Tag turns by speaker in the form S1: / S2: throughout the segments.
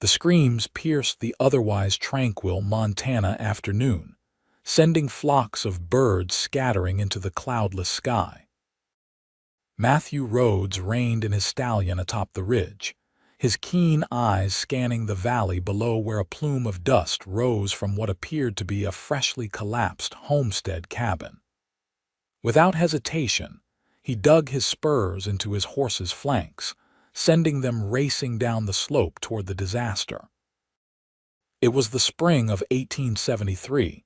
S1: The screams pierced the otherwise tranquil Montana afternoon, sending flocks of birds scattering into the cloudless sky. Matthew Rhodes reined in his stallion atop the ridge, his keen eyes scanning the valley below where a plume of dust rose from what appeared to be a freshly collapsed homestead cabin. Without hesitation, he dug his spurs into his horse's flanks, sending them racing down the slope toward the disaster. It was the spring of 1873,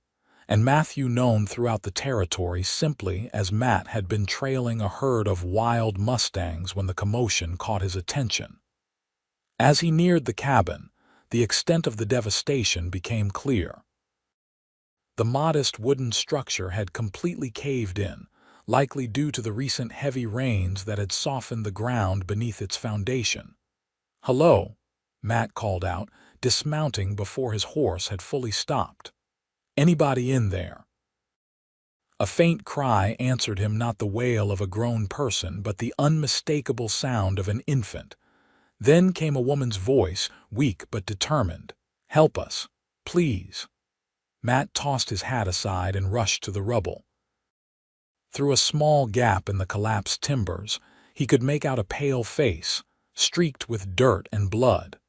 S1: and Matthew, known throughout the territory simply as Matt, had been trailing a herd of wild mustangs when the commotion caught his attention. As he neared the cabin, the extent of the devastation became clear. The modest wooden structure had completely caved in, likely due to the recent heavy rains that had softened the ground beneath its foundation. "Hello," Matt called out, dismounting before his horse had fully stopped. "Anybody in there?" A faint cry answered him, not the wail of a grown person, but the unmistakable sound of an infant. Then came a woman's voice, weak but determined. "Help us, please." Matt tossed his hat aside and rushed to the rubble. Through a small gap in the collapsed timbers, he could make out a pale face, streaked with dirt and blood.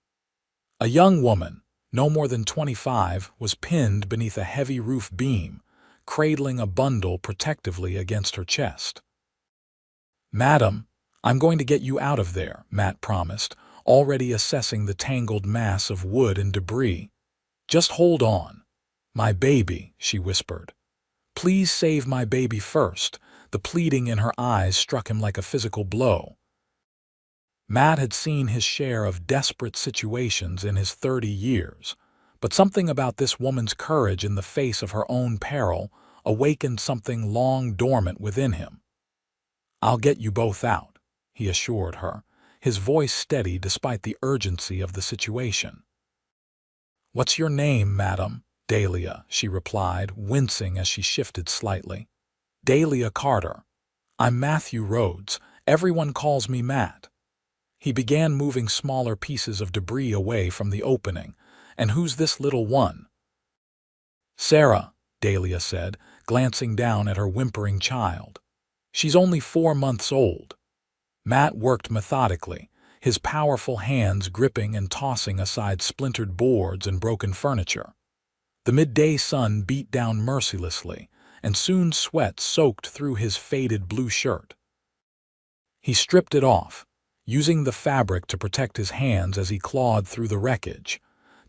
S1: A young woman, no more than 25, was pinned beneath a heavy roof beam, cradling a bundle protectively against her chest. "Madam, I'm going to get you out of there," Matt promised, already assessing the tangled mass of wood and debris. "Just hold on." "My baby," she whispered. "Please save my baby first." The pleading in her eyes struck him like a physical blow. Matt had seen his share of desperate situations in his 30 years, but something about this woman's courage in the face of her own peril awakened something long dormant within him. "I'll get you both out," he assured her, his voice steady despite the urgency of the situation. "What's your name, madam?" "Dahlia," she replied, wincing as she shifted slightly. "Dahlia Carter. I'm Matthew Rhodes. Everyone calls me Matt." He began moving smaller pieces of debris away from the opening. "And who's this little one?" "Sarah," Dahlia said, glancing down at her whimpering child. "She's only 4 months old." Matt worked methodically, his powerful hands gripping and tossing aside splintered boards and broken furniture. The midday sun beat down mercilessly, and soon sweat soaked through his faded blue shirt. He stripped it off, using the fabric to protect his hands as he clawed through the wreckage.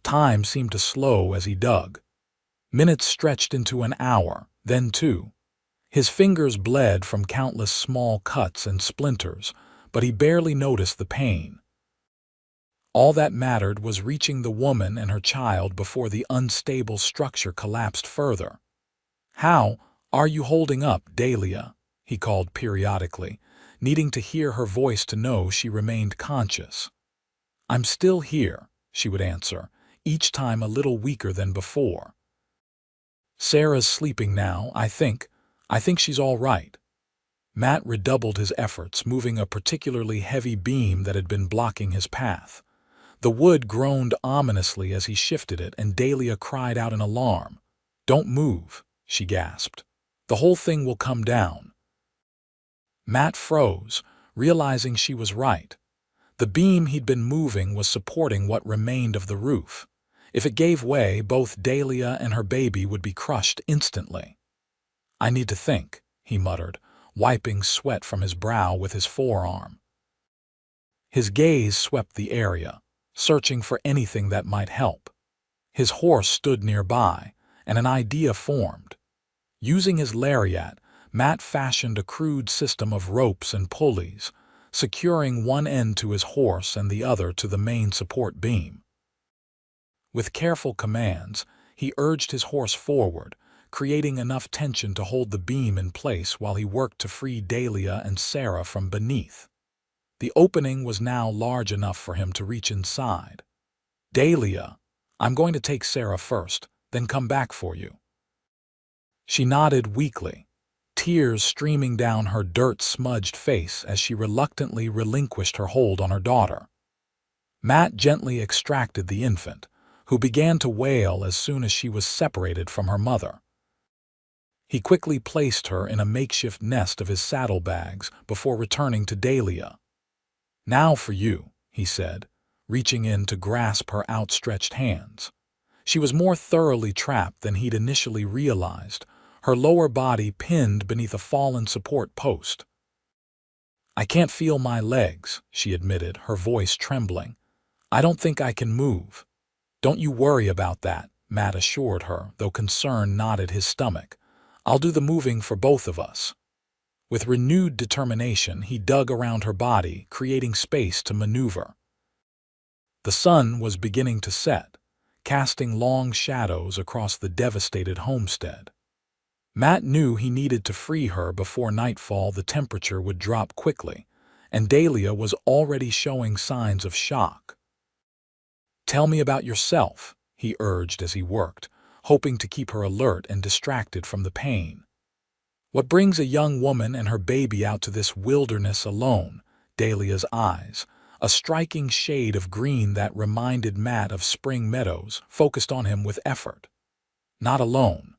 S1: Time seemed to slow as he dug. Minutes stretched into an hour, then 2. His fingers bled from countless small cuts and splinters, but he barely noticed the pain. All that mattered was reaching the woman and her child before the unstable structure collapsed further. "How are you holding up, Dahlia?" he called periodically, needing to hear her voice to know she remained conscious. "I'm still here," she would answer, each time a little weaker than before. "Sarah's sleeping now, I think she's all right." Matt redoubled his efforts, moving a particularly heavy beam that had been blocking his path. The wood groaned ominously as he shifted it, and Dahlia cried out in alarm. "Don't move," she gasped. "The whole thing will come down." Matt froze, realizing she was right. The beam he'd been moving was supporting what remained of the roof. If it gave way, both Dahlia and her baby would be crushed instantly. "I need to think," he muttered, wiping sweat from his brow with his forearm. His gaze swept the area, searching for anything that might help. His horse stood nearby, and an idea formed. Using his lariat, Matt fashioned a crude system of ropes and pulleys, securing one end to his horse and the other to the main support beam. With careful commands, he urged his horse forward, creating enough tension to hold the beam in place while he worked to free Dahlia and Sarah from beneath. The opening was now large enough for him to reach inside. "Dahlia, I'm going to take Sarah first, then come back for you." She nodded weakly, tears streaming down her dirt-smudged face as she reluctantly relinquished her hold on her daughter. Matt gently extracted the infant, who began to wail as soon as she was separated from her mother. He quickly placed her in a makeshift nest of his saddlebags before returning to Dahlia. "Now for you," he said, reaching in to grasp her outstretched hands. She was more thoroughly trapped than he'd initially realized, her lower body pinned beneath a fallen support post. "I can't feel my legs," she admitted, her voice trembling. "I don't think I can move." "Don't you worry about that," Matt assured her, though concern knotted his stomach. "I'll do the moving for both of us." With renewed determination, he dug around her body, creating space to maneuver. The sun was beginning to set, casting long shadows across the devastated homestead. Matt knew he needed to free her before nightfall. The temperature would drop quickly, and Dahlia was already showing signs of shock. "Tell me about yourself," he urged as he worked, hoping to keep her alert and distracted from the pain. "What brings a young woman and her baby out to this wilderness alone?" Dahlia's eyes, a striking shade of green that reminded Matt of spring meadows, focused on him with effort. "Not alone.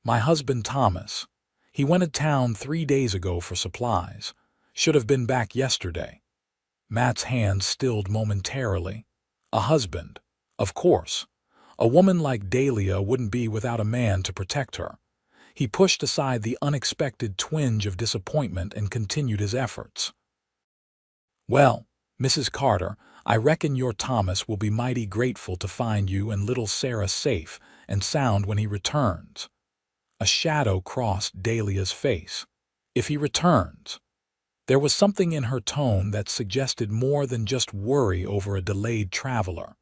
S1: My husband Thomas. He went to town 3 days ago for supplies. Should have been back yesterday." Matt's hand stilled momentarily. A husband. Of course. A woman like Dahlia wouldn't be without a man to protect her. He pushed aside the unexpected twinge of disappointment and continued his efforts. "Well, Mrs. Carter, I reckon your Thomas will be mighty grateful to find you and little Sarah safe and sound when he returns." A shadow crossed Dahlia's face. "If he returns." There was something in her tone that suggested more than just worry over a delayed traveler.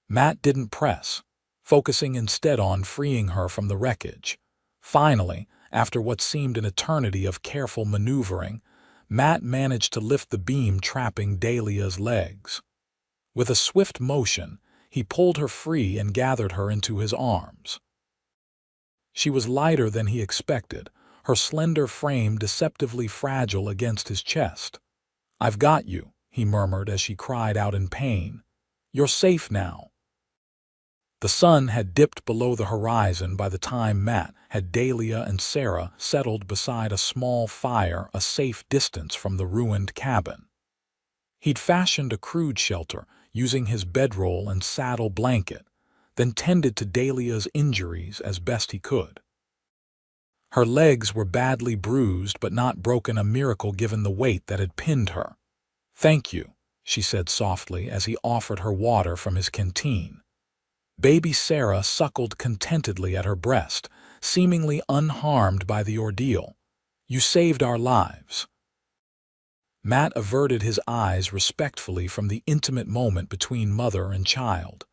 S1: Matt didn't press, focusing instead on freeing her from the wreckage. Finally, after what seemed an eternity of careful maneuvering, Matt managed to lift the beam trapping Dahlia's legs. With a swift motion, he pulled her free and gathered her into his arms. She was lighter than he expected, her slender frame deceptively fragile against his chest. "I've got you," he murmured as she cried out in pain. "You're safe now." The sun had dipped below the horizon by the time Matt had Dahlia and Sarah settled beside a small fire a safe distance from the ruined cabin. He'd fashioned a crude shelter using his bedroll and saddle blanket, then tended to Dahlia's injuries as best he could. Her legs were badly bruised but not broken, a miracle given the weight that had pinned her. "Thank you," she said softly as he offered her water from his canteen. Baby Sarah suckled contentedly at her breast, seemingly unharmed by the ordeal. "You saved our lives." Matt averted his eyes respectfully from the intimate moment between mother and child.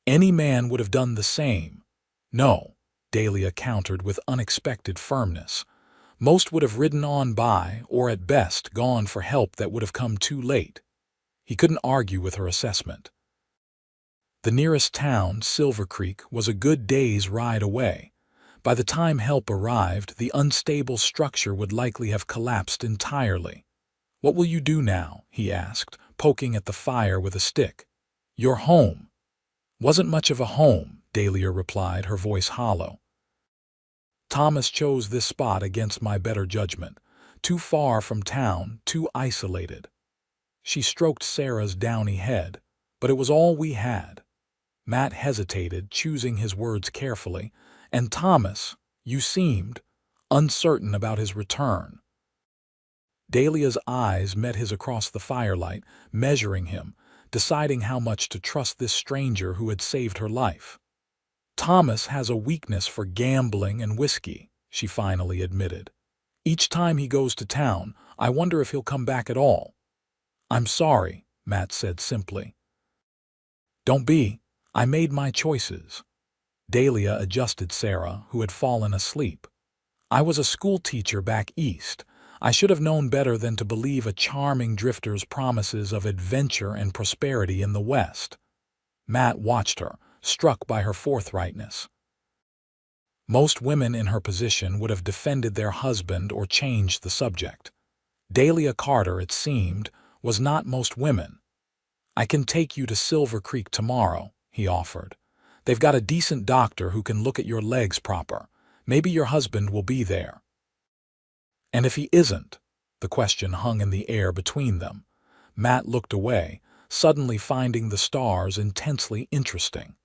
S1: "Any man would have done the same." "No," Dahlia countered with unexpected firmness. "Most would have ridden on by, or at best gone for help that would have come too late." He couldn't argue with her assessment. The nearest town, Silver Creek, was a good day's ride away. By the time help arrived, the unstable structure would likely have collapsed entirely. "What will you do now?" he asked, poking at the fire with a stick. "Your home." "Wasn't much of a home," Dahlia replied, her voice hollow. "Thomas chose this spot against my better judgment. Too far from town, too isolated." She stroked Sarah's downy head. "But it was all we had." Matt hesitated, choosing his words carefully. "And Thomas, you seemed uncertain about his return." Dahlia's eyes met his across the firelight, measuring him, deciding how much to trust this stranger who had saved her life. "Thomas has a weakness for gambling and whiskey," she finally admitted. "Each time he goes to town, I wonder if he'll come back at all." "I'm sorry," Matt said simply. "Don't be. I made my choices." Dahlia adjusted Sarah, who had fallen asleep. "I was a school teacher back east. I should have known better than to believe a charming drifter's promises of adventure and prosperity in the West." Matt watched her, struck by her forthrightness. Most women in her position would have defended their husband or changed the subject. Dahlia Carter, it seemed, was not most women. I can take you to Silver Creek tomorrow, he offered. They've got a decent doctor who can look at your legs proper. Maybe your husband will be there. And if he isn't? The question hung in the air between them. Matt looked away, suddenly finding the stars intensely interesting.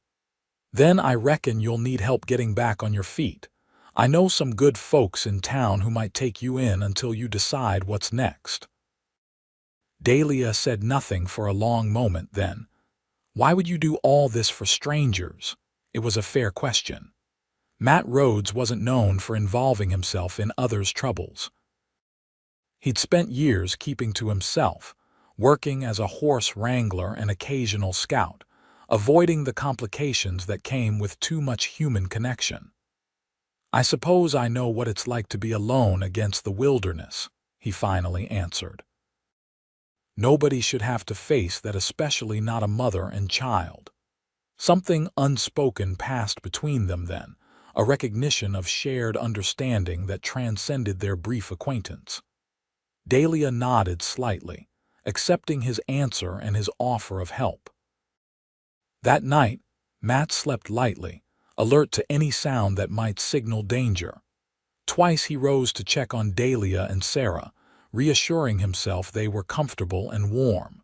S1: Then I reckon you'll need help getting back on your feet. I know some good folks in town who might take you in until you decide what's next. Dahlia said nothing for a long moment then. Why would you do all this for strangers? It was a fair question. Matt Rhodes wasn't known for involving himself in others' troubles. He'd spent years keeping to himself, working as a horse wrangler and occasional scout, avoiding the complications that came with too much human connection. I suppose I know what it's like to be alone against the wilderness, he finally answered. Nobody should have to face that, especially not a mother and child. Something unspoken passed between them then, a recognition of shared understanding that transcended their brief acquaintance. Dahlia nodded slightly, accepting his answer and his offer of help. That night, Matt slept lightly, alert to any sound that might signal danger. Twice he rose to check on Dahlia and Sarah, reassuring himself they were comfortable and warm.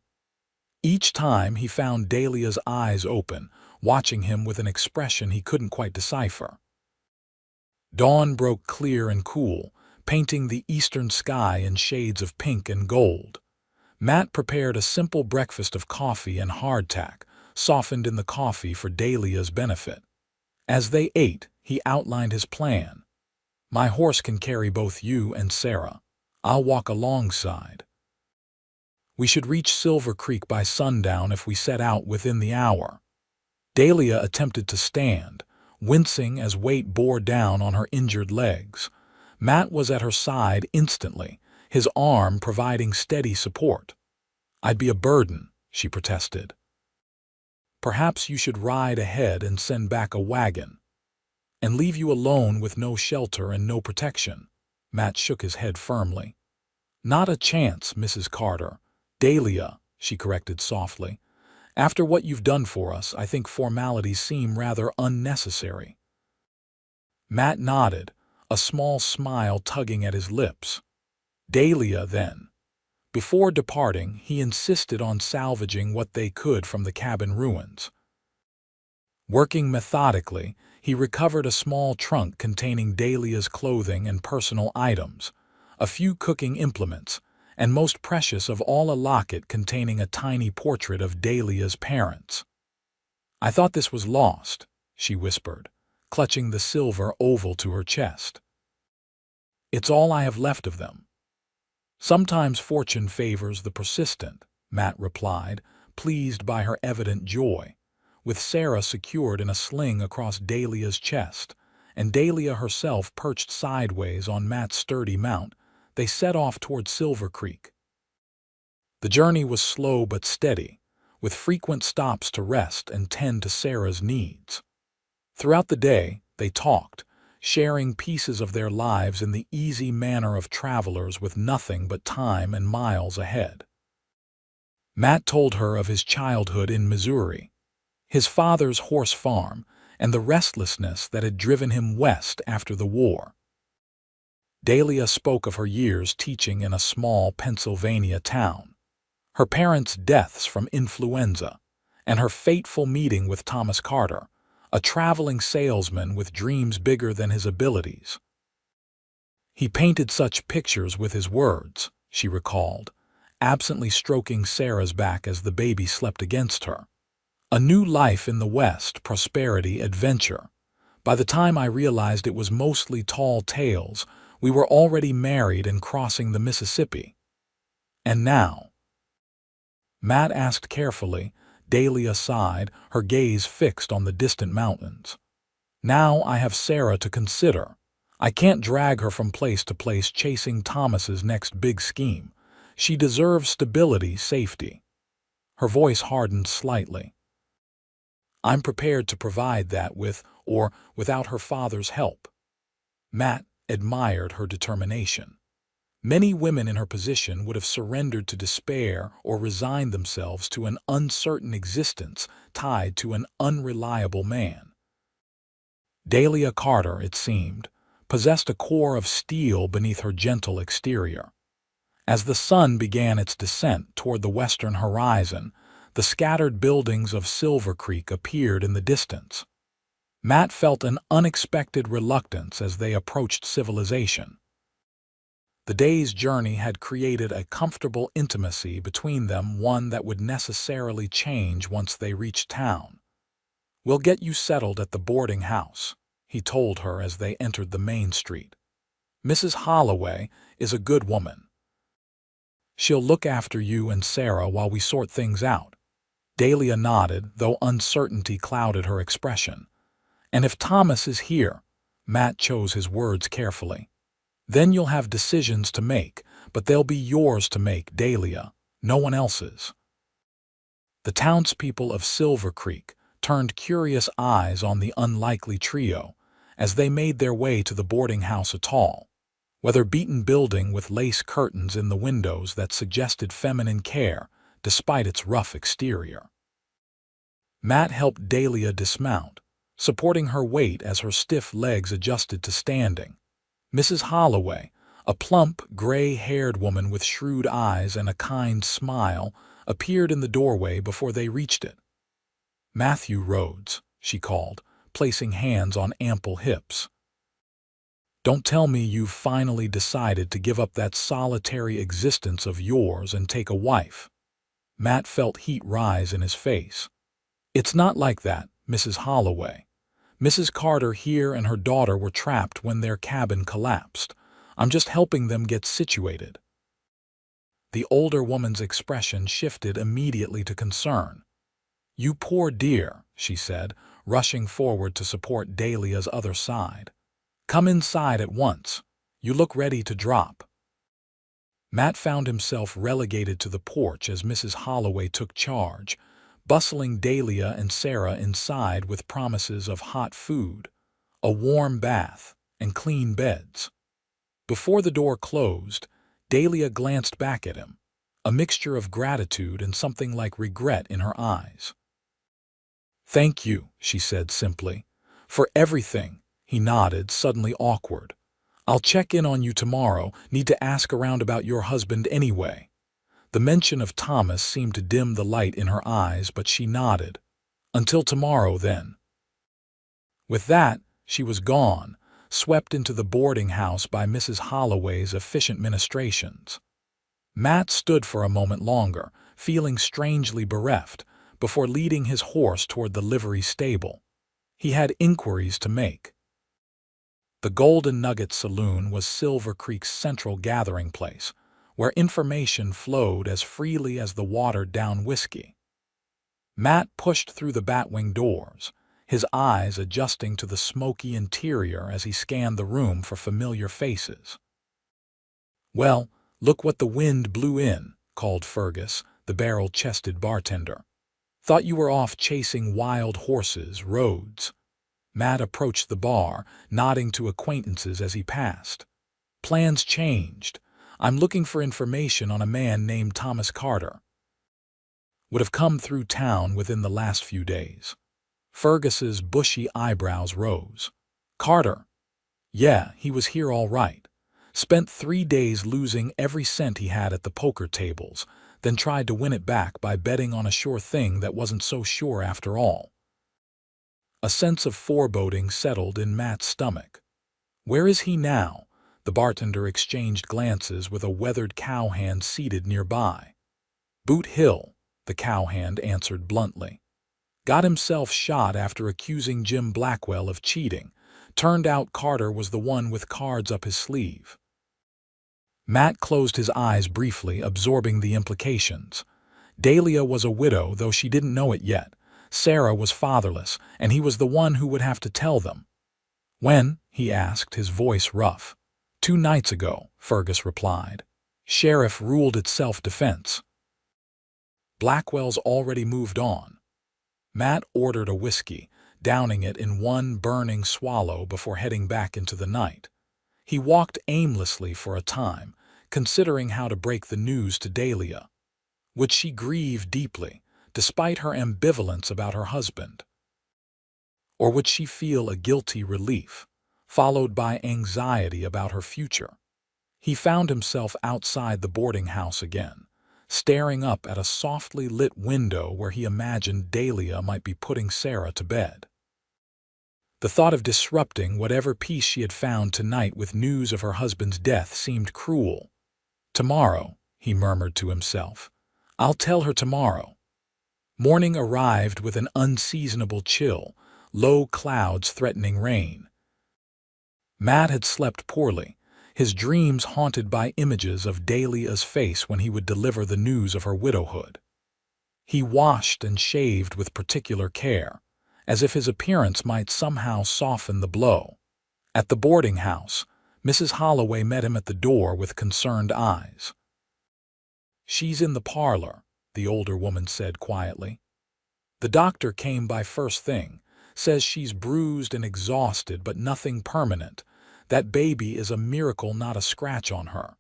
S1: Each time he found Dahlia's eyes open, watching him with an expression he couldn't quite decipher. Dawn broke clear and cool, painting the eastern sky in shades of pink and gold. Matt prepared a simple breakfast of coffee and hardtack, softened in the coffee for Dahlia's benefit. As they ate, he outlined his plan. My horse can carry both you and Sarah. I'll walk alongside. We should reach Silver Creek by sundown if we set out within the hour. Dahlia attempted to stand, wincing as weight bore down on her injured legs. Matt was at her side instantly, his arm providing steady support. I'd be a burden, she protested. Perhaps you should ride ahead and send back a wagon. And leave you alone with no shelter and no protection. Matt shook his head firmly. Not a chance, Mrs. Carter. Dahlia, she corrected softly. After what you've done for us, I think formalities seem rather unnecessary. Matt nodded, a small smile tugging at his lips. Dahlia, then. Before departing, he insisted on salvaging what they could from the cabin ruins. Working methodically, he recovered a small trunk containing Dahlia's clothing and personal items, a few cooking implements, and most precious of all, a locket containing a tiny portrait of Dahlia's parents. I thought this was lost, she whispered, clutching the silver oval to her chest. It's all I have left of them. Sometimes fortune favors the persistent, Matt replied, pleased by her evident joy. With Sarah secured in a sling across Dahlia's chest, and Dahlia herself perched sideways on Matt's sturdy mount, they set off toward Silver Creek. The journey was slow but steady, with frequent stops to rest and tend to Sarah's needs. Throughout the day, they talked, sharing pieces of their lives in the easy manner of travelers with nothing but time and miles ahead. Matt told her of his childhood in Missouri, his father's horse farm, and the restlessness that had driven him west after the war. Dahlia spoke of her years teaching in a small Pennsylvania town, her parents' deaths from influenza, and her fateful meeting with Thomas Carter, a traveling salesman with dreams bigger than his abilities. He painted such pictures with his words, she recalled, absently stroking Sarah's back as the baby slept against her. A new life in the West, prosperity, adventure. By the time I realized it was mostly tall tales, we were already married and crossing the Mississippi. And now? Matt asked carefully. Dahlia sighed, her gaze fixed on the distant mountains. Now I have Sarah to consider. I can't drag her from place to place chasing Thomas's next big scheme. She deserves stability, safety. Her voice hardened slightly. I'm prepared to provide that with or without her father's help. Matt admired her determination. Many women in her position would have surrendered to despair or resigned themselves to an uncertain existence tied to an unreliable man. Dahlia Carter, it seemed, possessed a core of steel beneath her gentle exterior. As the sun began its descent toward the western horizon, the scattered buildings of Silver Creek appeared in the distance. Matt felt an unexpected reluctance as they approached civilization. The day's journey had created a comfortable intimacy between them, one that would necessarily change once they reached town. "We'll get you settled at the boarding house," he told her as they entered the main street. "Mrs. Holloway is a good woman. She'll look after you and Sarah while we sort things out." Dahlia nodded, though uncertainty clouded her expression. "And if Thomas is here," Matt chose his words carefully, "then you'll have decisions to make, but they'll be yours to make, Dahlia, no one else's." The townspeople of Silver Creek turned curious eyes on the unlikely trio as they made their way to the boarding house, a tall, weather-beaten building with lace curtains in the windows that suggested feminine care despite its rough exterior. Matt helped Dahlia dismount, supporting her weight as her stiff legs adjusted to standing. Mrs. Holloway, a plump, gray-haired woman with shrewd eyes and a kind smile, appeared in the doorway before they reached it. "Matthew Rhodes," she called, placing hands on ample hips. "Don't tell me you've finally decided to give up that solitary existence of yours and take a wife." Matt felt heat rise in his face. "It's not like that, Mrs. Holloway. Mrs. Carter here and her daughter were trapped when their cabin collapsed. I'm just helping them get situated." The older woman's expression shifted immediately to concern. "You poor dear," she said, rushing forward to support Dahlia's other side. "Come inside at once. You look ready to drop." Matt found himself relegated to the porch as Mrs. Holloway took charge, bustling Dahlia and Sarah inside with promises of hot food, a warm bath, and clean beds. Before the door closed, Dahlia glanced back at him, a mixture of gratitude and something like regret in her eyes. "Thank you," she said simply. "For everything." He nodded, suddenly awkward. "I'll check in on you tomorrow. Need to ask around about your husband anyway." The mention of Thomas seemed to dim the light in her eyes, but she nodded. "Until tomorrow, then." With that, she was gone, swept into the boarding house by Mrs. Holloway's efficient ministrations. Matt stood for a moment longer, feeling strangely bereft, before leading his horse toward the livery stable. He had inquiries to make. The Golden Nugget Saloon was Silver Creek's central gathering place, where information flowed as freely as the watered-down whiskey. Matt pushed through the batwing doors, his eyes adjusting to the smoky interior as he scanned the room for familiar faces. "Well, look what the wind blew in," called Fergus, the barrel-chested bartender. "Thought you were off chasing wild horses, Rhodes." Matt approached the bar, nodding to acquaintances as he passed. "Plans changed. I'm looking for information on a man named Thomas Carter. Would have come through town within the last few days." Fergus's bushy eyebrows rose. "Carter? Yeah, he was here all right. Spent 3 days losing every cent he had at the poker tables, then tried to win it back by betting on a sure thing that wasn't so sure after all." A sense of foreboding settled in Matt's stomach. "Where is he now?" The bartender exchanged glances with a weathered cowhand seated nearby. "Boot Hill," the cowhand answered bluntly. "Got himself shot after accusing Jim Blackwell of cheating. Turned out Carter was the one with cards up his sleeve." Matt closed his eyes briefly, absorbing the implications. Dahlia was a widow, though she didn't know it yet. Sarah was fatherless, and he was the one who would have to tell them. "When?" he asked, his voice rough. 2 nights ago," Fergus replied. "Sheriff ruled it self-defense. Blackwell's already moved on." Matt ordered a whiskey, downing it in one burning swallow before heading back into the night. He walked aimlessly for a time, considering how to break the news to Dahlia. Would she grieve deeply, despite her ambivalence about her husband? Or would she feel a guilty relief, followed by anxiety about her future? He found himself outside the boarding house again, staring up at a softly lit window where he imagined Dahlia might be putting Sarah to bed. The thought of disrupting whatever peace she had found tonight with news of her husband's death seemed cruel. "Tomorrow," he murmured to himself. "I'll tell her tomorrow." Morning arrived with an unseasonable chill, low clouds threatening rain. Matt had slept poorly, his dreams haunted by images of Dahlia's face when he would deliver the news of her widowhood. He washed and shaved with particular care, as if his appearance might somehow soften the blow. At the boarding house, Mrs. Holloway met him at the door with concerned eyes. "She's in the parlor," the older woman said quietly. "The doctor came by first thing, says she's bruised and exhausted but nothing permanent. That baby is a miracle, not a scratch on her."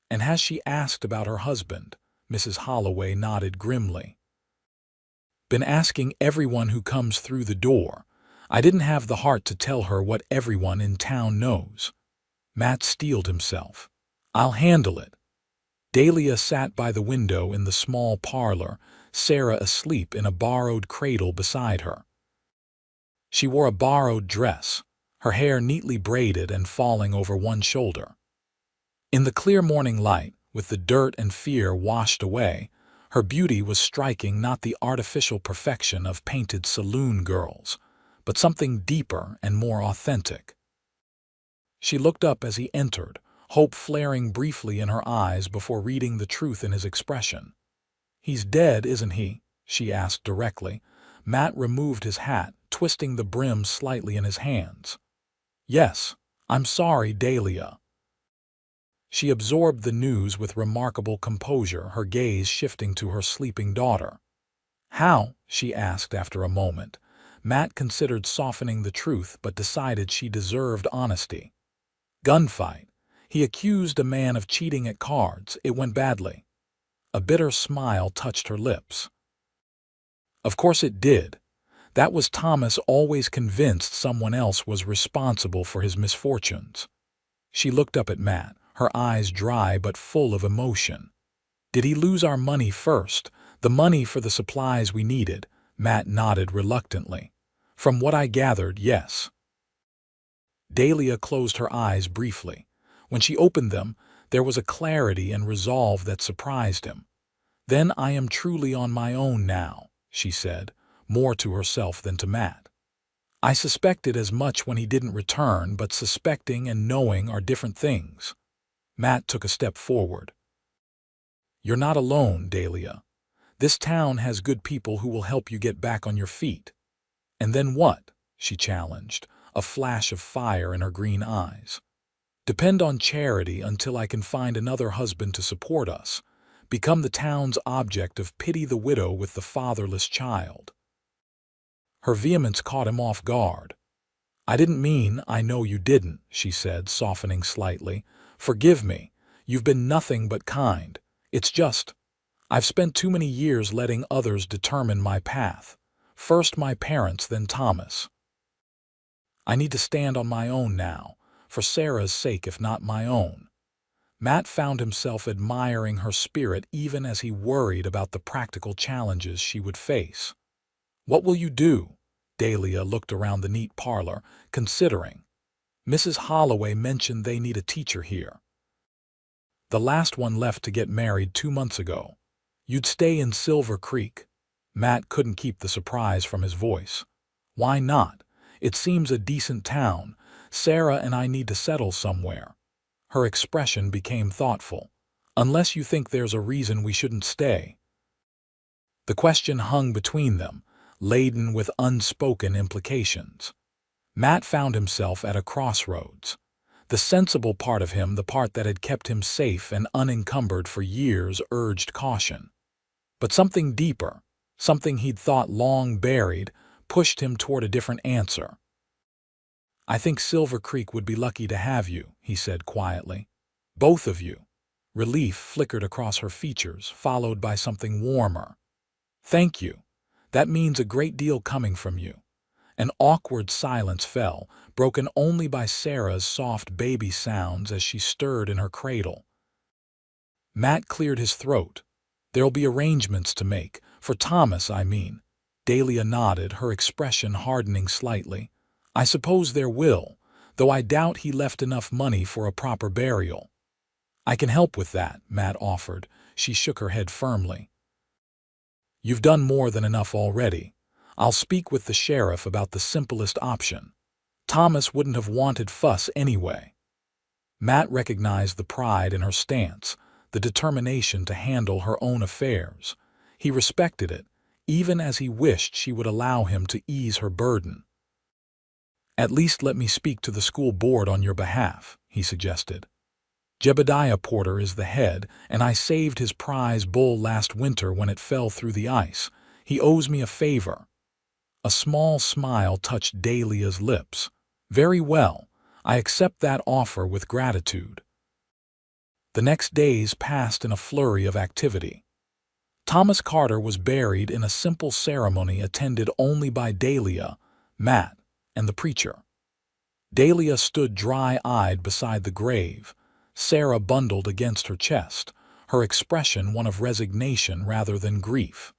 S1: "And has she asked about her husband?" Mrs. Holloway nodded grimly. "Been asking everyone who comes through the door. I didn't have the heart to tell her what everyone in town knows." Matt steeled himself. "I'll handle it." Dahlia sat by the window in the small parlor, Sarah asleep in a borrowed cradle beside her. She wore a borrowed dress, her hair neatly braided and falling over one shoulder. In the clear morning light, with the dirt and fear washed away, her beauty was striking, not the artificial perfection of painted saloon girls, but something deeper and more authentic. She looked up as he entered, hope flaring briefly in her eyes before reading the truth in his expression. "He's dead, isn't he?" she asked directly. Matt removed his hat, twisting the brim slightly in his hands. "Yes, I'm sorry, Dahlia." She absorbed the news with remarkable composure, her gaze shifting to her sleeping daughter. "How?" she asked after a moment. Matt considered softening the truth but decided she deserved honesty. "Gunfight. He accused a man of cheating at cards. It went badly." A bitter smile touched her lips. "Of course it did. That was Thomas, always convinced someone else was responsible for his misfortunes." She looked up at Matt, her eyes dry but full of emotion. "Did he lose our money first? The money for the supplies we needed?" Matt nodded reluctantly. "From what I gathered, yes." Dahlia closed her eyes briefly. When she opened them, there was a clarity and resolve that surprised him. "Then I am truly on my own now," she said, more to herself than to Matt. "I suspected as much when he didn't return, but suspecting and knowing are different things." Matt took a step forward. "You're not alone, Dahlia. This town has good people who will help you get back on your feet." "And then what?" she challenged, a flash of fire in her green eyes. "Depend on charity until I can find another husband to support us. Become the town's object of pity, the widow with the fatherless child." Her vehemence caught him off guard. "I didn't mean, I know you didn't," she said, softening slightly. "Forgive me. You've been nothing but kind. It's just, I've spent too many years letting others determine my path. First my parents, then Thomas. I need to stand on my own now, for Sarah's sake if not my own." Matt found himself admiring her spirit even as he worried about the practical challenges she would face. "What will you do?" Dahlia looked around the neat parlor, considering. "Mrs. Holloway mentioned they need a teacher here. The last one left to get married 2 months ago. You'd stay in Silver Creek." Matt couldn't keep the surprise from his voice. "Why not? It seems a decent town. Sarah and I need to settle somewhere." Her expression became thoughtful. "Unless you think there's a reason we shouldn't stay." The question hung between them, laden with unspoken implications. Matt found himself at a crossroads. The sensible part of him, the part that had kept him safe and unencumbered for years, urged caution. But something deeper, something he'd thought long buried, pushed him toward a different answer. "I think Silver Creek would be lucky to have you," he said quietly. "Both of you." Relief flickered across her features, followed by something warmer. "Thank you. That means a great deal coming from you." An awkward silence fell, broken only by Sarah's soft baby sounds as she stirred in her cradle. Matt cleared his throat. "There'll be arrangements to make. For Thomas, I mean." Dahlia nodded, her expression hardening slightly. "I suppose there will, though I doubt he left enough money for a proper burial." "I can help with that," Matt offered. She shook her head firmly. "You've done more than enough already. I'll speak with the sheriff about the simplest option. Thomas wouldn't have wanted fuss anyway." Matt recognized the pride in her stance, the determination to handle her own affairs. He respected it, even as he wished she would allow him to ease her burden. "At least let me speak to the school board on your behalf," he suggested. "Jebediah Porter is the head, and I saved his prize bull last winter when it fell through the ice. He owes me a favor." A small smile touched Dahlia's lips. "Very well. I accept that offer with gratitude." The next days passed in a flurry of activity. Thomas Carter was buried in a simple ceremony attended only by Dahlia, Matt, and the preacher. Dahlia stood dry-eyed beside the grave, Sarah bundled against her chest, her expression one of resignation rather than grief.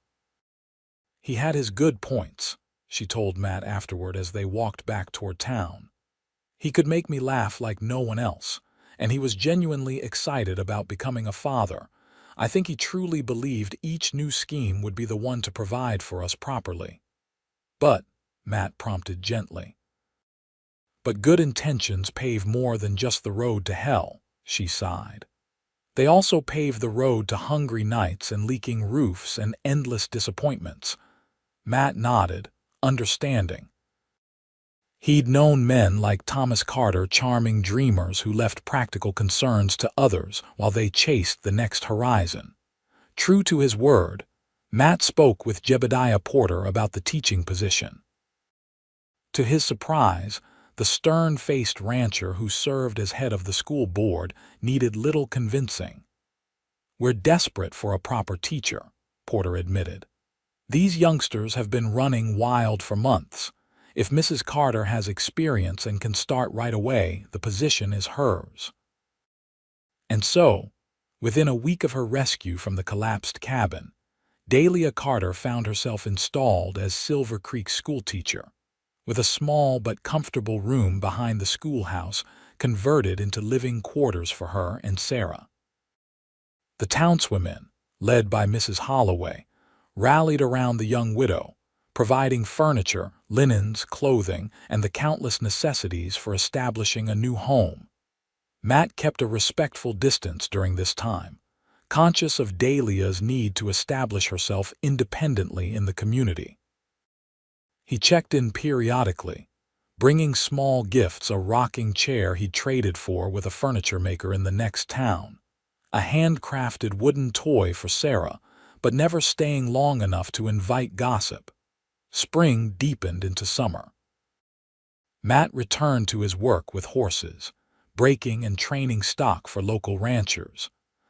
S1: "He had his good points," she told Matt afterward as they walked back toward town. "He could make me laugh like no one else, and he was genuinely excited about becoming a father. I think he truly believed each new scheme would be the one to provide for us properly." "But," Matt prompted gently. "But good intentions pave more than just the road to hell," she sighed. "They also pave the road to hungry nights and leaking roofs and endless disappointments." Matt nodded, understanding. He'd known men like Thomas Carter, charming dreamers who left practical concerns to others while they chased the next horizon. True to his word, Matt spoke with Jebediah Porter about the teaching position. To his surprise, the stern-faced rancher who served as head of the school board needed little convincing. "We're desperate for a proper teacher," Porter admitted. "These youngsters have been running wild for months. If Mrs. Carter has experience and can start right away, the position is hers." And so, within a week of her rescue from the collapsed cabin, Dahlia Carter found herself installed as Silver Creek schoolteacher, with a small but comfortable room behind the schoolhouse converted into living quarters for her and Sarah. The townswomen, led by Mrs. Holloway, rallied around the young widow, providing furniture, linens, clothing, and the countless necessities for establishing a new home. Matt kept a respectful distance during this time, conscious of Dahlia's need to establish herself independently in the community. He checked in periodically, bringing small gifts, a rocking chair he'd traded for with a furniture maker in the next town, a handcrafted wooden toy for Sarah, but never staying long enough to invite gossip. Spring deepened into summer. Matt returned to his work with horses, breaking and training stock for local ranchers,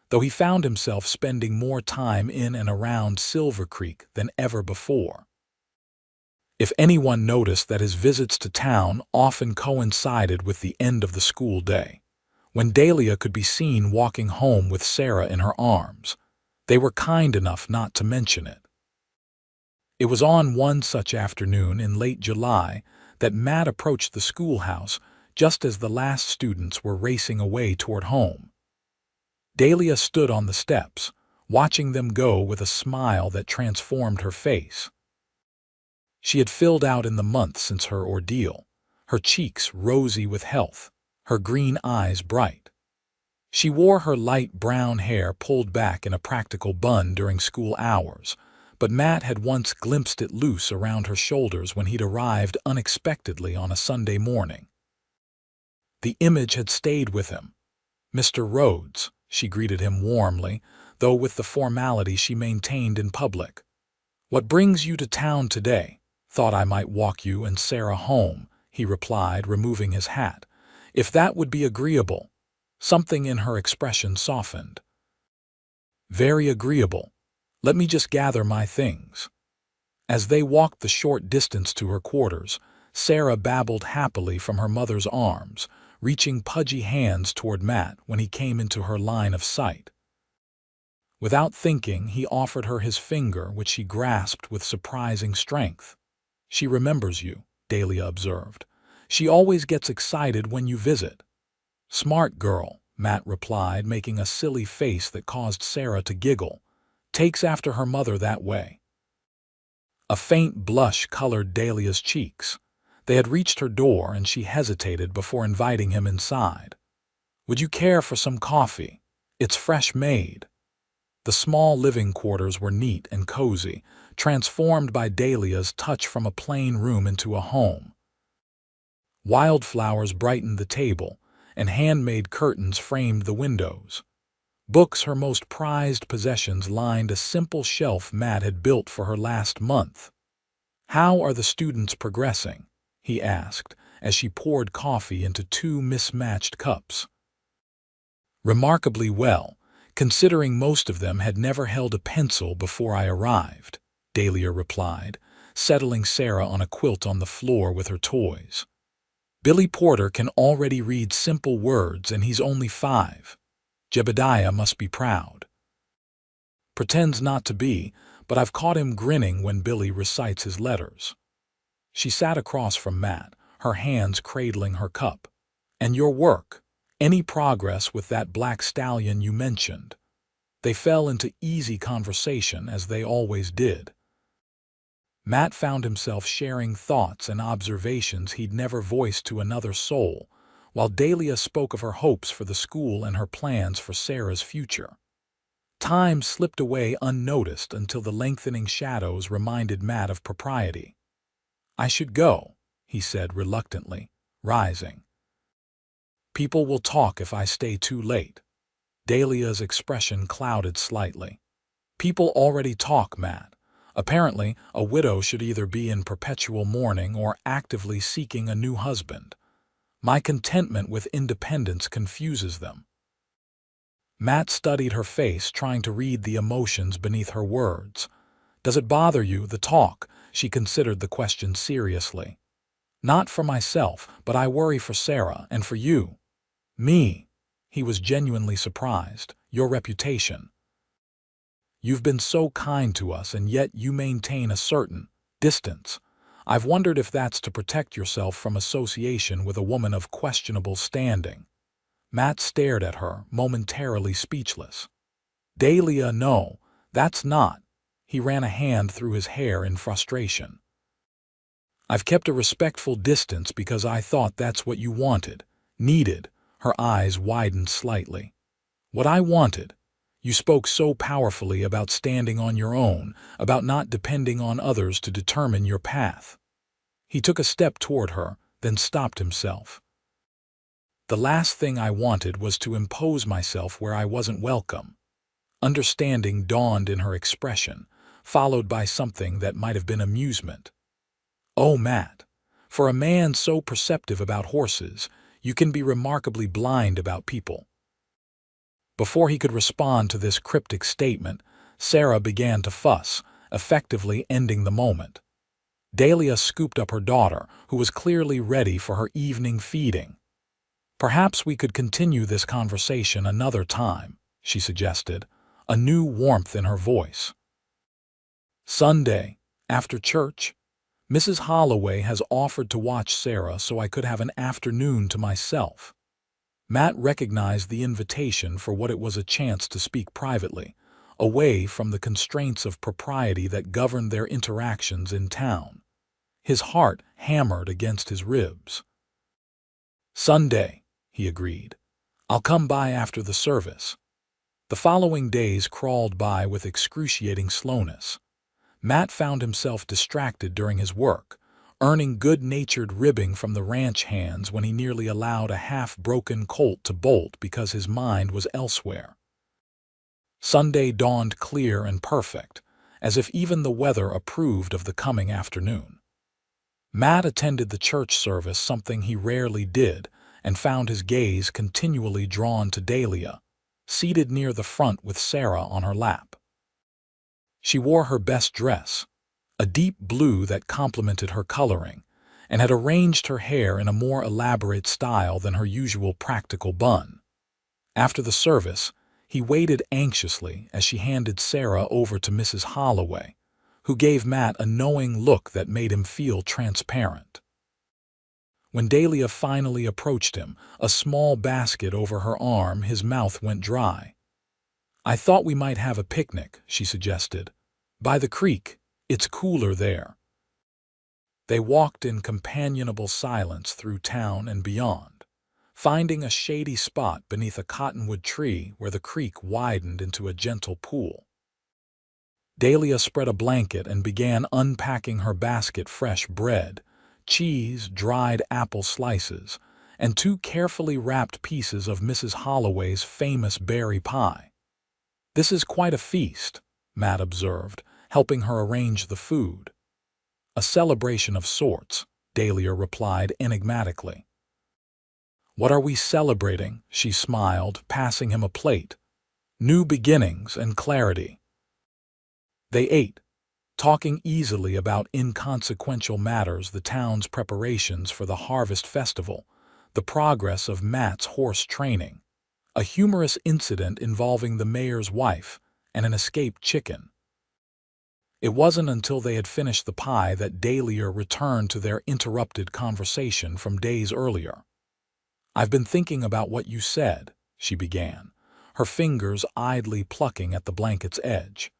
S1: though he found himself spending more time in and around Silver Creek than ever before. If anyone noticed that his visits to town often coincided with the end of the school day, when Dahlia could be seen walking home with Sarah in her arms, they were kind enough not to mention it. It was on one such afternoon in late July that Matt approached the schoolhouse just as the last students were racing away toward home. Dahlia stood on the steps, watching them go with a smile that transformed her face. She had filled out in the months since her ordeal, her cheeks rosy with health, her green eyes bright. She wore her light brown hair pulled back in a practical bun during school hours, but Matt had once glimpsed it loose around her shoulders when he'd arrived unexpectedly on a Sunday morning. The image had stayed with him. "Mr. Rhodes," she greeted him warmly, though with the formality she maintained in public. "What brings you to town today?" "Thought I might walk you and Sarah home," he replied, removing his hat. "If that would be agreeable." Something in her expression softened. Very agreeable. Let me just gather my things. As they walked the short distance to her quarters, Sarah babbled happily from her mother's arms, reaching pudgy hands toward Matt when he came into her line of sight. Without thinking, he offered her his finger, which she grasped with surprising strength. She remembers you, Dahlia observed. She always gets excited when you visit. Smart girl, Matt replied, making a silly face that caused Sarah to giggle. Takes after her mother that way. A faint blush colored Dahlia's cheeks. They had reached her door and she hesitated before inviting him inside. Would you care for some coffee? It's fresh made. The small living quarters were neat and cozy, transformed by Dahlia's touch from a plain room into a home. Wildflowers brightened the table, and handmade curtains framed the windows. Books, her most prized possessions, lined a simple shelf Matt had built for her last month. How are the students progressing? He asked, as she poured coffee into two mismatched cups. Remarkably well, considering most of them had never held a pencil before I arrived, Dahlia replied, settling Sarah on a quilt on the floor with her toys. Billy Porter can already read simple words and he's only 5. Jebediah must be proud. Pretends not to be, but I've caught him grinning when Billy recites his letters. She sat across from Matt, her hands cradling her cup. And your work? Any progress with that black stallion you mentioned? They fell into easy conversation, as they always did. Matt found himself sharing thoughts and observations he'd never voiced to another soul, while Dahlia spoke of her hopes for the school and her plans for Sarah's future. Time slipped away unnoticed until the lengthening shadows reminded Matt of propriety. I should go, he said reluctantly, rising. People will talk if I stay too late. Dahlia's expression clouded slightly. People already talk, Matt. Apparently, a widow should either be in perpetual mourning or actively seeking a new husband. My contentment with independence confuses them. Matt studied her face, trying to read the emotions beneath her words. Does it bother you, the talk? She considered the question seriously. Not for myself, but I worry for Sarah and for you. Me? He was genuinely surprised. Your reputation. You've been so kind to us, and yet you maintain a certain distance. I've wondered if that's to protect yourself from association with a woman of questionable standing. Matt stared at her, momentarily speechless. Dahlia, no, that's not. He ran a hand through his hair in frustration. I've kept a respectful distance because I thought that's what you wanted, needed. Her eyes widened slightly. What I wanted? You spoke so powerfully about standing on your own, about not depending on others to determine your path. He took a step toward her, then stopped himself. The last thing I wanted was to impose myself where I wasn't welcome. Understanding dawned in her expression, followed by something that might have been amusement. Oh, Matt, for a man so perceptive about horses, you can be remarkably blind about people. Before he could respond to this cryptic statement, Sarah began to fuss, effectively ending the moment. Dahlia scooped up her daughter, who was clearly ready for her evening feeding. Perhaps we could continue this conversation another time, she suggested, a new warmth in her voice. Sunday, after church, Mrs. Holloway has offered to watch Sarah so I could have an afternoon to myself. Matt recognized the invitation for what it was, a chance to speak privately, away from the constraints of propriety that governed their interactions in town. His heart hammered against his ribs. Sunday, he agreed. I'll come by after the service. The following days crawled by with excruciating slowness. Matt found himself distracted during his work, earning good-natured ribbing from the ranch hands when he nearly allowed a half-broken colt to bolt because his mind was elsewhere. Sunday dawned clear and perfect, as if even the weather approved of the coming afternoon. Matt attended the church service, something he rarely did, and found his gaze continually drawn to Dahlia. seated near the front with Sarah on her lap. She wore her best dress, a deep blue that complemented her coloring, and had arranged her hair in a more elaborate style than her usual practical bun. After the service, he waited anxiously as she handed Sarah over to Mrs. Holloway, who gave Matt a knowing look that made him feel transparent. When Dahlia finally approached him, a small basket over her arm, his mouth went dry. "I thought we might have a picnic," she suggested. "By the creek. It's cooler there." They walked in companionable silence through town and beyond, finding a shady spot beneath a cottonwood tree where the creek widened into a gentle pool. Dahlia spread a blanket and began unpacking her basket: fresh bread, cheese, dried apple slices, and 2 carefully wrapped pieces of Mrs. Holloway's famous berry pie. "This is quite a feast," Matt observed, helping her arrange the food. "A celebration of sorts," Dahlia replied enigmatically. "What are we celebrating?" she smiled, passing him a plate. "New beginnings and clarity." They ate, talking easily about inconsequential matters: the town's preparations for the harvest festival, the progress of Matt's horse training, a humorous incident involving the mayor's wife, and an escaped chicken. It wasn't until they had finished the pie that Dahlia returned to their interrupted conversation from days earlier. "I've been thinking about what you said," she began, her fingers idly plucking at the blanket's edge,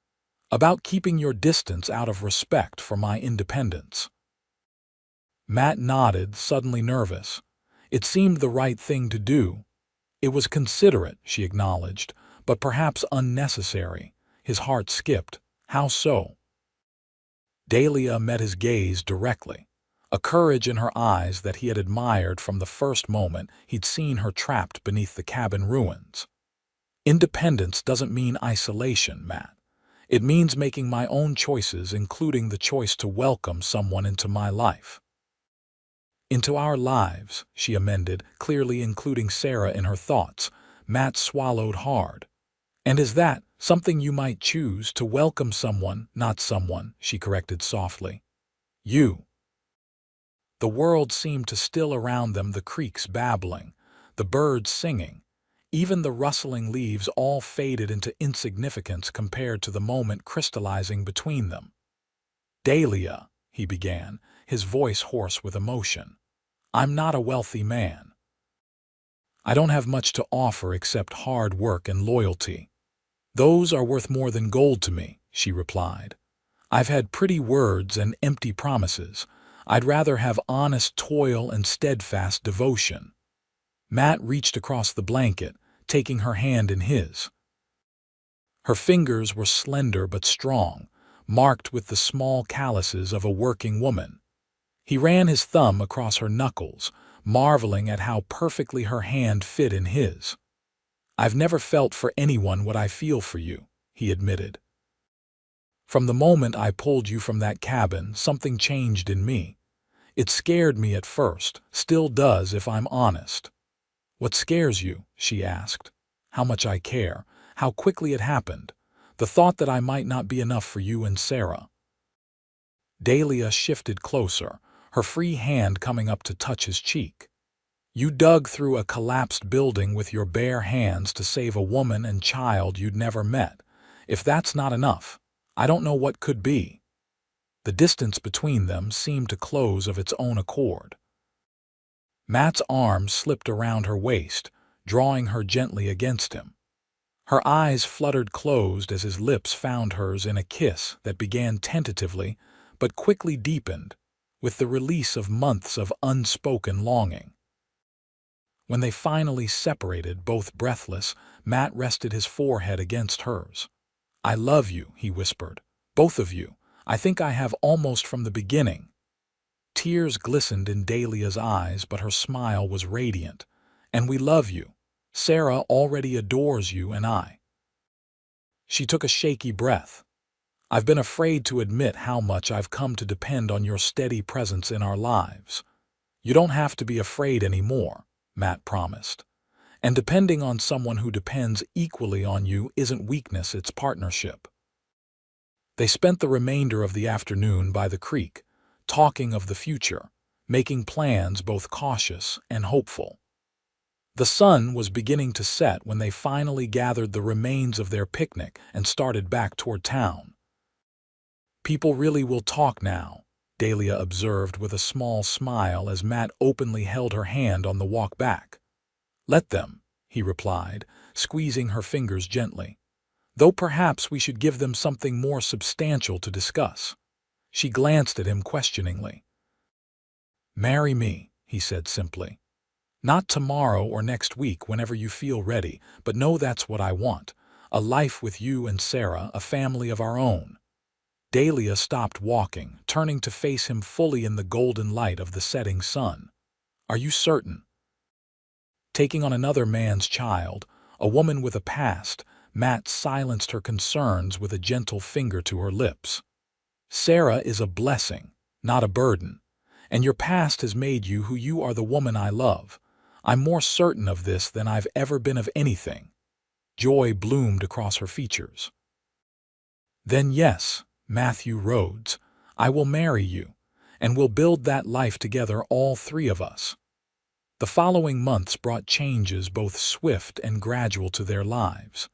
S1: "about keeping your distance out of respect for my independence." Matt nodded, suddenly nervous. It seemed the right thing to do. It was considerate, she acknowledged, but perhaps unnecessary. His heart skipped. "How so?" Dahlia met his gaze directly, a courage in her eyes that he had admired from the first moment he'd seen her trapped beneath the cabin ruins. "Independence doesn't mean isolation, Matt. It means making my own choices, including the choice to welcome someone into my life." "Into our lives," she amended, clearly including Sarah in her thoughts. Matt swallowed hard. "And is that something you might choose, to welcome someone, not someone?" she corrected softly. "You." The world seemed to still around them, the creeks babbling, the birds singing. Even the rustling leaves all faded into insignificance compared to the moment crystallizing between them. "Dahlia," he began, his voice hoarse with emotion, "I'm not a wealthy man. I don't have much to offer except hard work and loyalty. Those are worth more than gold to me," she replied. "I've had pretty words and empty promises. I'd rather have honest toil and steadfast devotion." Matt reached across the blanket, taking her hand in his. Her fingers were slender but strong, marked with the small calluses of a working woman. He ran his thumb across her knuckles, marveling at how perfectly her hand fit in his. "I've never felt for anyone what I feel for you," he admitted. "From the moment I pulled you from that cabin, something changed in me. It scared me at first, still does if I'm honest." "What scares you?" she asked. "How much I care, how quickly it happened, the thought that I might not be enough for you and Sarah." Dahlia shifted closer, her free hand coming up to touch his cheek. "You dug through a collapsed building with your bare hands to save a woman and child you'd never met. If that's not enough, I don't know what could be." The distance between them seemed to close of its own accord. Matt's arm slipped around her waist, drawing her gently against him. Her eyes fluttered closed as his lips found hers in a kiss that began tentatively but quickly deepened, with the release of months of unspoken longing. When they finally separated, both breathless, Matt rested his forehead against hers. "I love you," he whispered. "Both of you. I think I have almost from the beginning." Tears glistened in Dahlia's eyes, but her smile was radiant. "And we love you. Sarah already adores you, and I." She took a shaky breath. "I've been afraid to admit how much I've come to depend on your steady presence in our lives." "You don't have to be afraid anymore," Matt promised. And depending on someone who depends equally on you isn't weakness, it's partnership. They spent the remainder of the afternoon by the creek, talking of the future, making plans both cautious and hopeful. The sun was beginning to set when they finally gathered the remains of their picnic and started back toward town. "People really will talk now," Dahlia observed with a small smile as Matt openly held her hand on the walk back. "Let them," he replied, squeezing her fingers gently. "Though perhaps we should give them something more substantial to discuss." She glanced at him questioningly. "Marry me," he said simply. "Not tomorrow or next week, whenever you feel ready, but know that's what I want. A life with you and Sarah, a family of our own." Dahlia stopped walking, turning to face him fully in the golden light of the setting sun. "Are you certain?" Taking on another man's child, a woman with a past, Matt silenced her concerns with a gentle finger to her lips. "Sarah is a blessing, not a burden, and your past has made you who you are, the woman I love. I'm more certain of this than I've ever been of anything." Joy bloomed across her features. "Then yes, Matthew Rhodes, I will marry you, and we'll build that life together, all three of us." The following months brought changes both swift and gradual to their lives.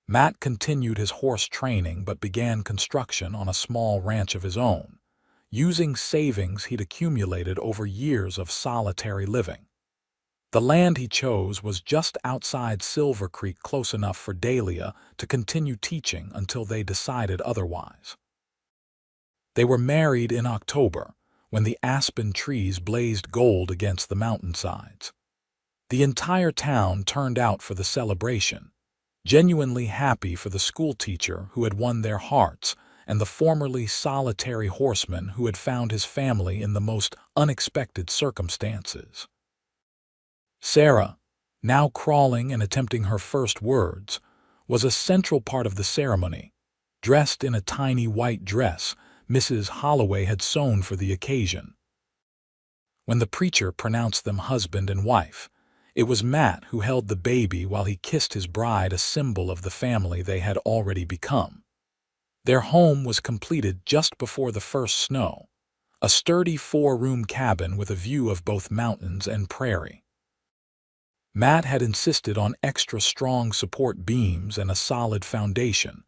S1: Matt continued his horse training but began construction on a small ranch of his own, using savings he'd accumulated over years of solitary living. The land he chose was just outside Silver Creek, close enough for Dahlia to continue teaching until they decided otherwise. They were married in October, when the aspen trees blazed gold against the mountainsides. The entire town turned out for the celebration, genuinely happy for the schoolteacher who had won their hearts and the formerly solitary horseman who had found his family in the most unexpected circumstances. Sarah, now crawling and attempting her first words, was a central part of the ceremony. Dressed in a tiny white dress Mrs. Holloway had sewn for the occasion. When the preacher pronounced them husband and wife, it was Matt who held the baby while he kissed his bride, a symbol of the family they had already become. Their home was completed just before the first snow, a sturdy 4-room cabin with a view of both mountains and prairie. Matt had insisted on extra strong support beams and a solid foundation,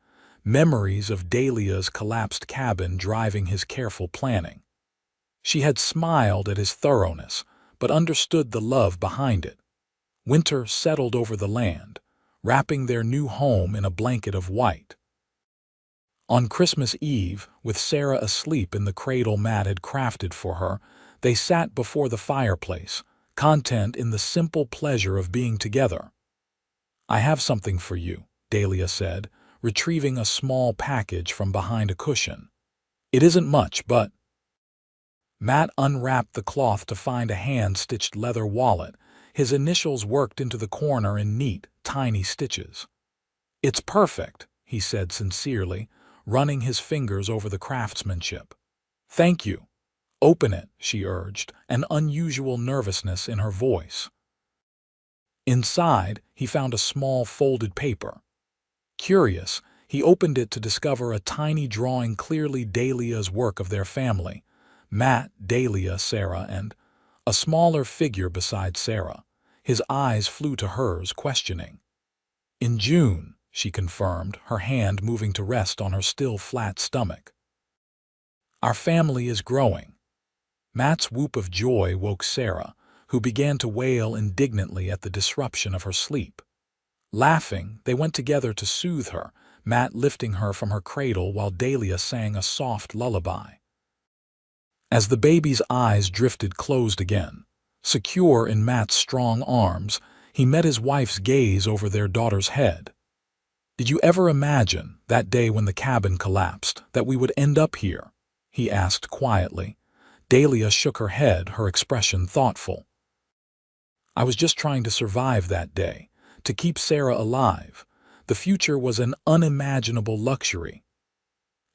S1: memories of Dahlia's collapsed cabin driving his careful planning. She had smiled at his thoroughness, but understood the love behind it. Winter settled over the land, wrapping their new home in a blanket of white. On Christmas Eve, with Sarah asleep in the cradle Matt had crafted for her, they sat before the fireplace, content in the simple pleasure of being together. "I have something for you," Dahlia said, retrieving a small package from behind a cushion. "It isn't much, but—" Matt unwrapped the cloth to find a hand-stitched leather wallet, his initials worked into the corner in neat, tiny stitches. "It's perfect," he said sincerely, running his fingers over the craftsmanship. "Thank you." "Open it," she urged, an unusual nervousness in her voice. Inside, he found a small folded paper. Curious, he opened it to discover a tiny drawing, clearly Dahlia's work of their family. Matt, Dahlia, Sarah, and a smaller figure beside Sarah. His eyes flew to hers, questioning. "In June," she confirmed, her hand moving to rest on her still flat stomach. "Our family is growing." Matt's whoop of joy woke Sarah, who began to wail indignantly at the disruption of her sleep. Laughing, they went together to soothe her, Matt lifting her from her cradle while Dahlia sang a soft lullaby. As the baby's eyes drifted closed again, secure in Matt's strong arms, he met his wife's gaze over their daughter's head. "Did you ever imagine, that day when the cabin collapsed, that we would end up here?" he asked quietly. Dahlia shook her head, her expression thoughtful. "I was just trying to survive that day, to keep Sarah alive. The future was an unimaginable luxury.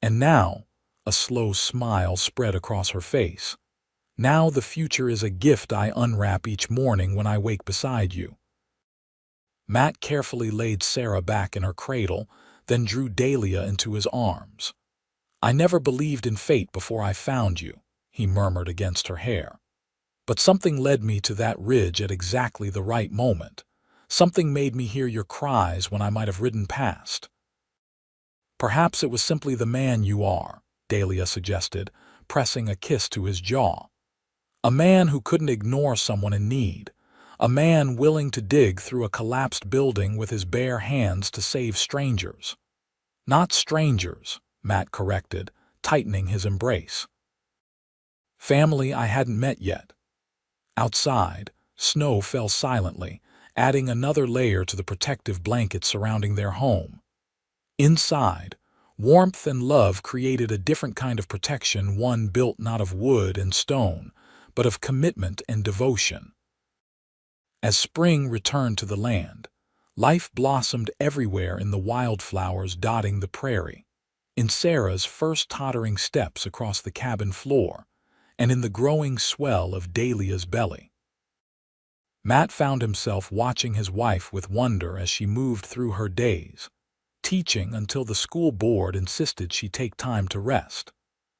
S1: And now," a slow smile spread across her face, "now the future is a gift I unwrap each morning when I wake beside you." Matt carefully laid Sarah back in her cradle, then drew Dahlia into his arms. "I never believed in fate before I found you," he murmured against her hair. "But something led me to that ridge at exactly the right moment. Something made me hear your cries when I might have ridden past." "Perhaps it was simply the man you are," Dahlia suggested, pressing a kiss to his jaw. "A man who couldn't ignore someone in need. A man willing to dig through a collapsed building with his bare hands to save strangers." "Not strangers," Matt corrected, tightening his embrace. "Family I hadn't met yet." Outside, snow fell silently, adding another layer to the protective blanket surrounding their home. Inside, warmth and love created a different kind of protection, one built not of wood and stone, but of commitment and devotion. As spring returned to the land, life blossomed everywhere in the wildflowers dotting the prairie, in Sarah's first tottering steps across the cabin floor, and in the growing swell of Dahlia's belly. Matt found himself watching his wife with wonder as she moved through her days, teaching until the school board insisted she take time to rest,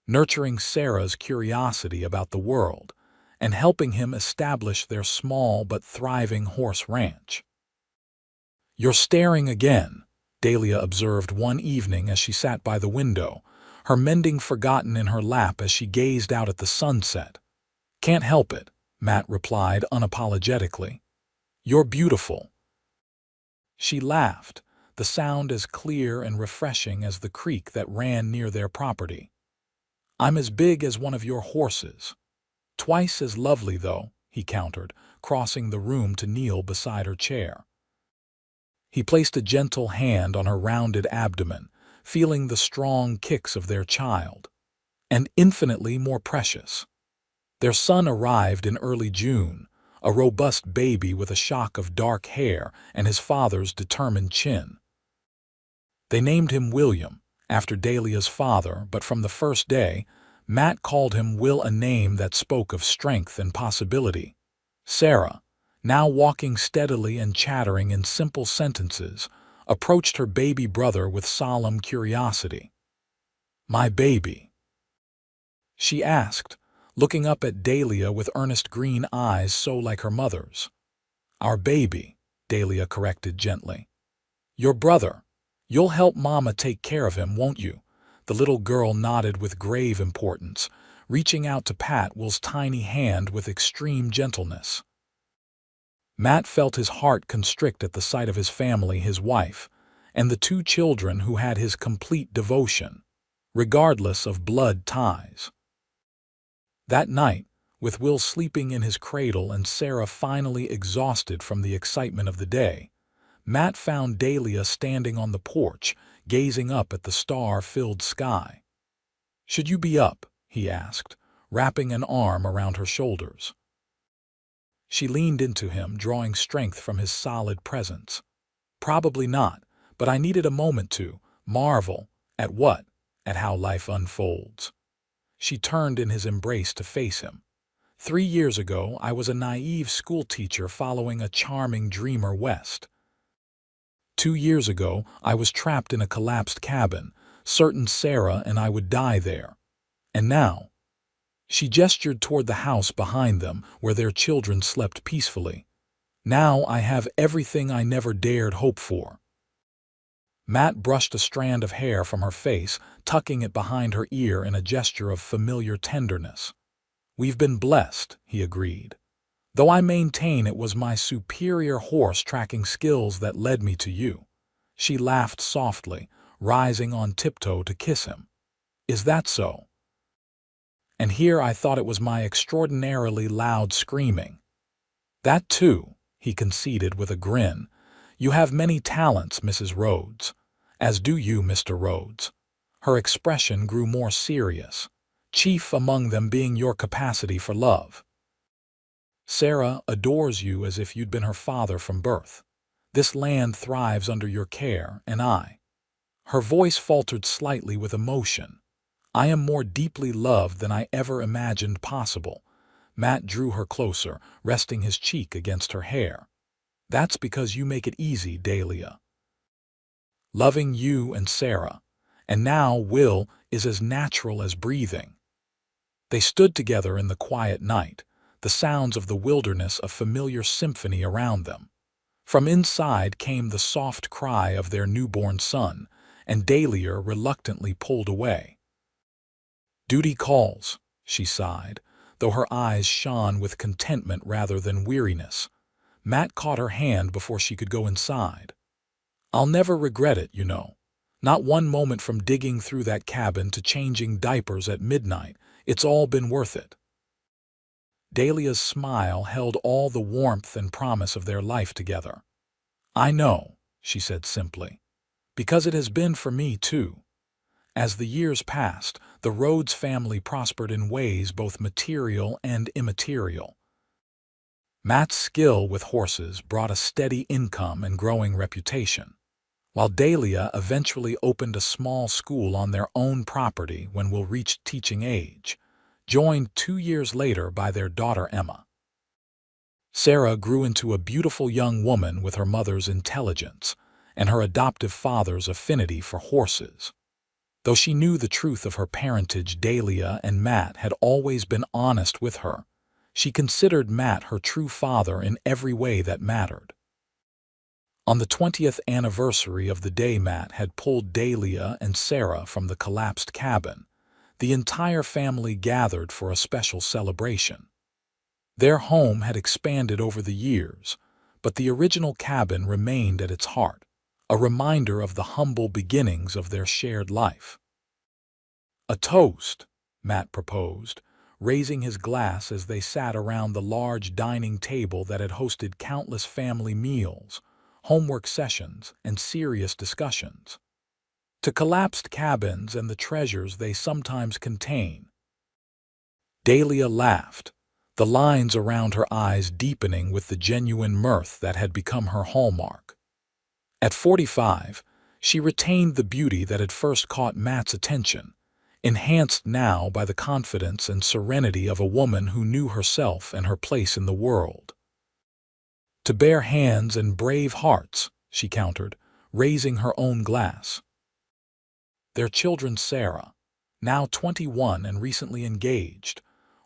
S1: nurturing Sarah's curiosity about the world, and helping him establish their small but thriving horse ranch. "You're staring again," Dahlia observed one evening as she sat by the window, her mending forgotten in her lap as she gazed out at the sunset. "Can't help it," Matt replied unapologetically. "You're beautiful." She laughed, the sound as clear and refreshing as the creek that ran near their property. "I'm as big as one of your horses." "Twice as lovely, though," he countered, crossing the room to kneel beside her chair. He placed a gentle hand on her rounded abdomen, feeling the strong kicks of their child. "And infinitely more precious." Their son arrived in early June, a robust baby with a shock of dark hair and his father's determined chin. They named him William, after Dahlia's father, but from the first day, Matt called him Will, a name that spoke of strength and possibility. Sarah, now walking steadily and chattering in simple sentences, approached her baby brother with solemn curiosity. "My baby?" she asked, looking up at Dahlia with earnest green eyes so like her mother's. "Our baby," Dahlia corrected gently. "Your brother. You'll help Mama take care of him, won't you?" The little girl nodded with grave importance, reaching out to pat Will's tiny hand with extreme gentleness. Matt felt his heart constrict at the sight of his family, his wife, and the two children who had his complete devotion, regardless of blood ties. That night, with Will sleeping in his cradle and Sarah finally exhausted from the excitement of the day, Matt found Dahlia standing on the porch, gazing up at the star-filled sky. "Should you be up?" he asked, wrapping an arm around her shoulders. She leaned into him, drawing strength from his solid presence. "Probably not, but I needed a moment to marvel at what? At how life unfolds." She turned in his embrace to face him. 3 years ago, I was a naive schoolteacher following a charming dreamer west. 2 years ago, I was trapped in a collapsed cabin, certain Sarah and I would die there. And now," she gestured toward the house behind them where their children slept peacefully, "now I have everything I never dared hope for." Matt brushed a strand of hair from her face, tucking it behind her ear in a gesture of familiar tenderness. "We've been blessed," he agreed. "Though I maintain it was my superior horse-tracking skills that led me to you." She laughed softly, rising on tiptoe to kiss him. "Is that so?" And here I thought it was my extraordinarily loud screaming. "That too," he conceded with a grin. "You have many talents, Mrs. Rhodes." "As do you, Mr. Rhodes." Her expression grew more serious, chief among them being your capacity for love. "Sarah adores you as if you'd been her father from birth. This land thrives under your care, and I—" Her voice faltered slightly with emotion. "I am more deeply loved than I ever imagined possible." Matt drew her closer, resting his cheek against her hair. That's because you make it easy, Dahlia. Loving you and Sarah, and now Will, is as natural as breathing. They stood together in the quiet night, the sounds of the wilderness a familiar symphony around them. From inside came the soft cry of their newborn son, and Dahlia reluctantly pulled away. "Duty calls," she sighed, though her eyes shone with contentment rather than weariness. Matt caught her hand before she could go inside. "I'll never regret it, you know. Not one moment from digging through that cabin to changing diapers at midnight. It's all been worth it." Dahlia's smile held all the warmth and promise of their life together. "I know," she said simply, "because it has been for me, too." As the years passed, the Rhodes family prospered in ways both material and immaterial. Matt's skill with horses brought a steady income and growing reputation, while Dahlia eventually opened a small school on their own property when Will reached teaching age, joined 2 years later by their daughter Emma. Sarah grew into a beautiful young woman with her mother's intelligence and her adoptive father's affinity for horses. Though she knew the truth of her parentage, Dahlia and Matt had always been honest with her. She considered Matt her true father in every way that mattered. On the 20th anniversary of the day Matt had pulled Dahlia and Sarah from the collapsed cabin, the entire family gathered for a special celebration. Their home had expanded over the years, but the original cabin remained at its heart, a reminder of the humble beginnings of their shared life. "A toast," Matt proposed, raising his glass as they sat around the large dining table that had hosted countless family meals, homework sessions, and serious discussions. "To collapsed cabins and the treasures they sometimes contain." Dahlia laughed, the lines around her eyes deepening with the genuine mirth that had become her hallmark. At 45, she retained the beauty that had first caught Matt's attention, enhanced now by the confidence and serenity of a woman who knew herself and her place in the world. "To bare hands and brave hearts," she countered, raising her own glass. Their children Sarah, now 21 and recently engaged,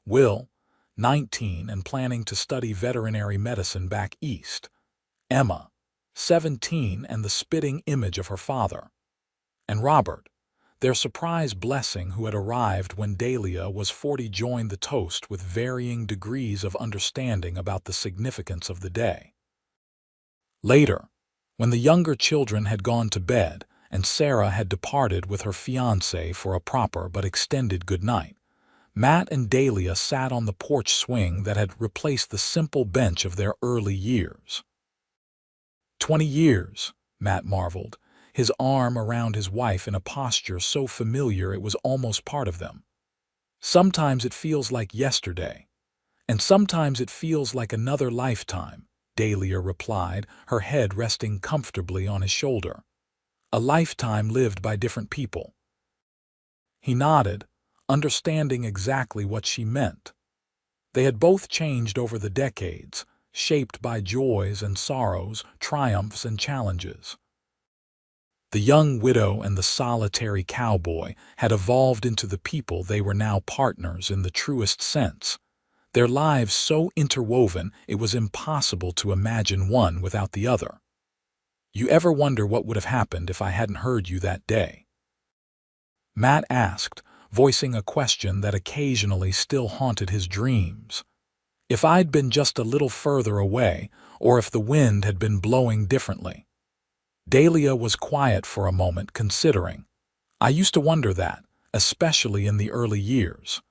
S1: Will, 19 and planning to study veterinary medicine back east, Emma, 17 and the spitting image of her father, and Robert, their surprise blessing who had arrived when Dahlia was 40, joined the toast with varying degrees of understanding about the significance of the day. Later, when the younger children had gone to bed and Sarah had departed with her fiancé for a proper but extended goodnight, Matt and Dahlia sat on the porch swing that had replaced the simple bench of their early years. 20 years, Matt marveled, his arm around his wife in a posture so familiar it was almost part of them. "Sometimes it feels like yesterday, and sometimes it feels like another lifetime," Dahlia replied, her head resting comfortably on his shoulder. "A lifetime lived by different people." He nodded, understanding exactly what she meant. They had both changed over the decades, shaped by joys and sorrows, triumphs and challenges. The young widow and the solitary cowboy had evolved into the people they were now, partners in the truest sense. Their lives so interwoven it was impossible to imagine one without the other. "You ever wonder what would have happened if I hadn't heard you that day?" Matt asked, voicing a question that occasionally still haunted his dreams. "If I'd been just a little further away, or if the wind had been blowing differently." Dahlia was quiet for a moment, considering. "I used to wonder that, especially in the early years.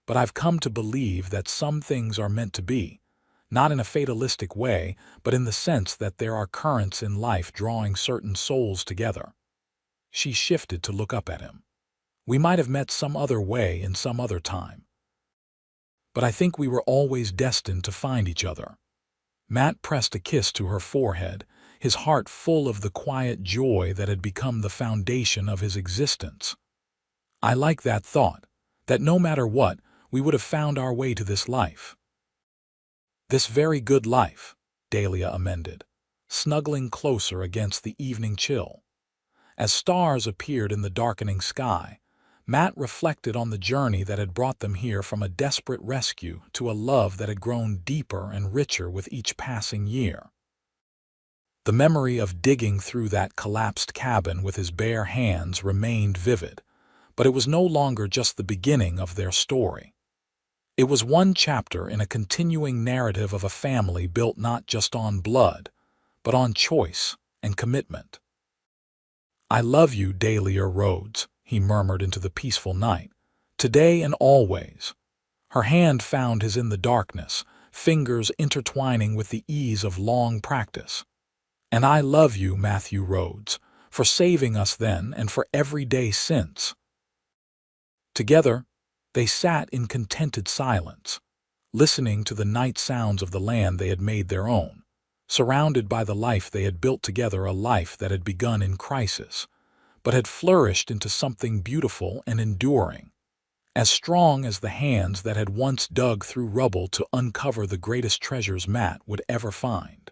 S1: But I've come to believe that some things are meant to be, not in a fatalistic way, but in the sense that there are currents in life drawing certain souls together." She shifted to look up at him. "We might have met some other way in some other time, but I think we were always destined to find each other." Matt pressed a kiss to her forehead, his heart full of the quiet joy that had become the foundation of his existence. "I like that thought, that no matter what, we would have found our way to this life. This very good life," Dahlia amended, snuggling closer against the evening chill. As stars appeared in the darkening sky, Matt reflected on the journey that had brought them here from a desperate rescue to a love that had grown deeper and richer with each passing year. The memory of digging through that collapsed cabin with his bare hands remained vivid, but it was no longer just the beginning of their story. It was one chapter in a continuing narrative of a family built not just on blood, but on choice and commitment. "I love you, Dahlia Rhodes," he murmured into the peaceful night, "today and always." Her hand found his in the darkness, fingers intertwining with the ease of long practice. "And I love you, Matthew Rhodes, for saving us then and for every day since." Together, they sat in contented silence, listening to the night sounds of the land they had made their own, surrounded by the life they had built together, a life that had begun in crisis, but had flourished into something beautiful and enduring, as strong as the hands that had once dug through rubble to uncover the greatest treasures Matt would ever find.